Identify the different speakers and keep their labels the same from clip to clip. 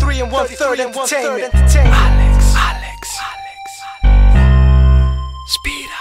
Speaker 1: 33 and 1/3 entertainment. Alex. Speeda.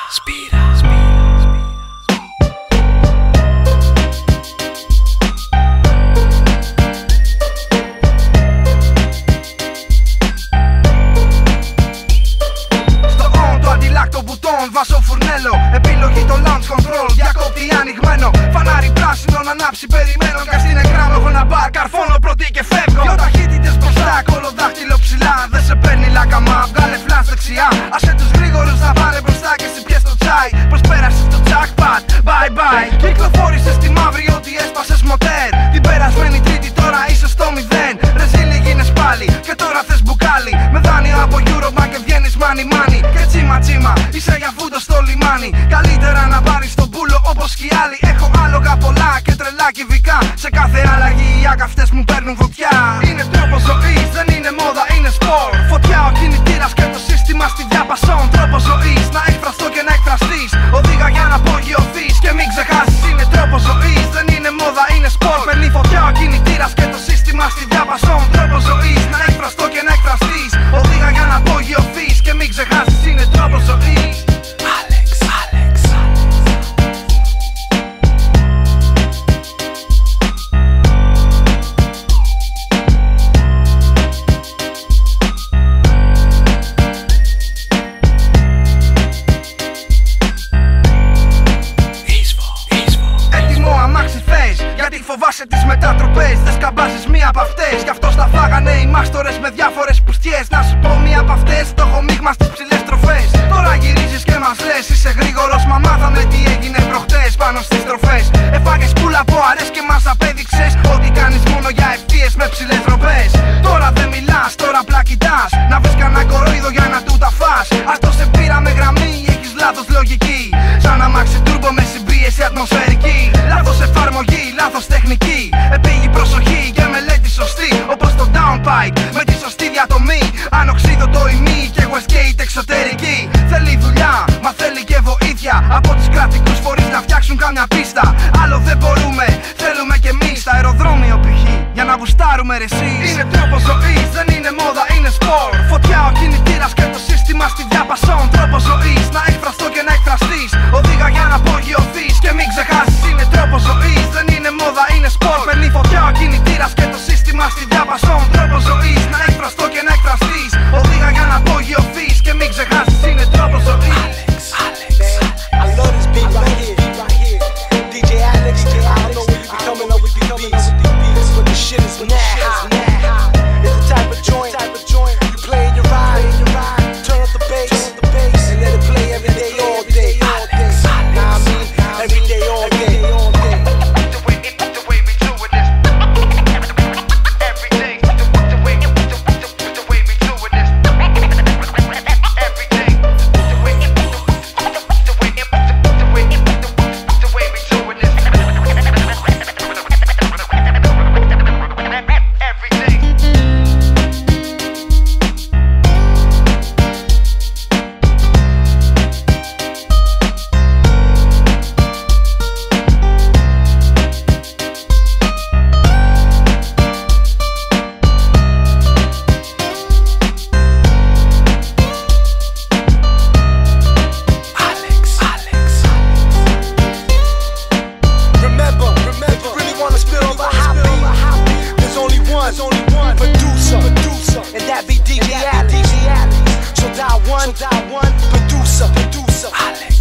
Speaker 2: Βάζω φουρνέλο, επιλογή το launch control. Διακόπτη ανοιγμένο, φανάρι πράσινο να ανάψει. Περιμένω κι ας είναι γράμμο. Έχω ένα μπαρ, καρφώνω πρώτη και φεύγω. Δυο ταχύτητες μπροστά, κολοδάχτυλο ψηλά. Δεν σε παίρνει λάκαμα, βγάλε φλας δεξιά. Άσε τους γρήγορους να πάρε μπροστά και εσύ πιες το τσάι. Πως πέρασες το jackpot, bye bye. Κυκλοφόρησες στη μαύρη ότι έσπασες μοτέρ. Την περασμένη Τρίτη τώρα είσαι στο 0. Ρεζίλι γίνες πάλι και τώρα θες μπουκάλι. Με δάνειο από Eurobank και βγαίνεις money. Και τσίμα, είσαι για φούντο στο λιμάνι. Καλύτερα να πάρεις τον πούλο όπως κι οι άλλοι. Έχω άλογα πολλά και τρελά κυβικά. Σε κάθε αλλαγή οι άκαυτες μου παίρνουν φωτιά. Είναι τρόπος ζωής, δεν είναι μόδα, είναι σπορ. Φωτιά ο κινητήρας και το σύστημα στη διάπασον. Τρόπος ζωής, να εκφραστώ και να εκφραστείς. Οδήγα για να απογειωθείς και μην ξεχάσεις. Είναι τρόπος ζωής, δεν είναι μόδα, είναι σπορ. Παίρνει φωτιά ο κινητήρας και το σύστημα στη διάπασον. Τρόπος ζωής, να εκφραστώ και να εκφραστείς. Οδήγα για να απογειωθείς και μην ξεχάσεις. Είναι τρόπος ζωής. Φοβάσαι τις μετατροπές, δεν σκαμπάζεις μία απ' αυτές. Γι' αυτό στα φάγανε οι μάστορες με διάφορες πουστιές. Να σου πω μία απ' αυτές, το έχω μείγμα στις ψηλές τροφές. Τώρα γυρίζεις και μας λες είσαι γρήγορος. Μα μάθαμε τι έγινε προχτές πάνω στις τροφές. Έφαγες πουλα από αρές και μας απέδειξες ότι κάνεις μόνο για ευθείες με ψηλές τροπές. Τώρα δεν μιλάς, τώρα απλά κοιτάς. Να βρεις κανένα κορόιδο για να του τα φας. Ας το σε πήρα με γραμμή, έχεις λάθος λογική. Σαν αμάξι τούρμπο με συμπίεση ατμοσφαιρική. Λάθος εφαρμογή, λάθος τεχνική. Επίγει προσοχή και μελέτη σωστή. Όπως το downpipe με τη σωστή διατομή. Ανοξίδωτο ημί και Westgate εξωτερική. Θέλει δουλειά, μα θέλει και βοήθεια. Από τους κρατικούς φορείς να φτιάξουν κάμια πίστα. Άλλο δεν μπορούμε, θέλουμε κι εμείς. Τα αεροδρόμιο π.χ. για να γουστάρουμε ρε εσείς. Είναι τρόπος ζωής, δεν είναι μόδα, είναι σπορ. Φωτιά ο κινητήρας και το σύστημα στη διάπασον. Τρόπος ζωής, να εκφραστώ και να εκφραστείς. Οδήγα για να απογειωθείς και μην ξεχάσεις. Είναι τρόπος ζωής, δεν είναι μόδα, είναι σπορ. Παίρνει φωτιά ο κινητήρας και το σύστημα στη διάπασον. Τρόπος ζωής, να εκφραστώ και να εκφραστείς. Οδήγα για να απογειωθείς και μην ξεχάσεις. Είναι τρόπος ζωής.
Speaker 1: I love this beat right here. DJ Alex, I don't know where you be coming up with these beats, but the shit is mad hot. It's the type of joint you play in your ride, turn up the bass, and let it play every day, all day. Nah, I mean, every day, all day.
Speaker 2: The way we do it is every day. The way we do it is every day.
Speaker 1: There's only one producer, and that be DJ Alex. So dial one, producer. Alex.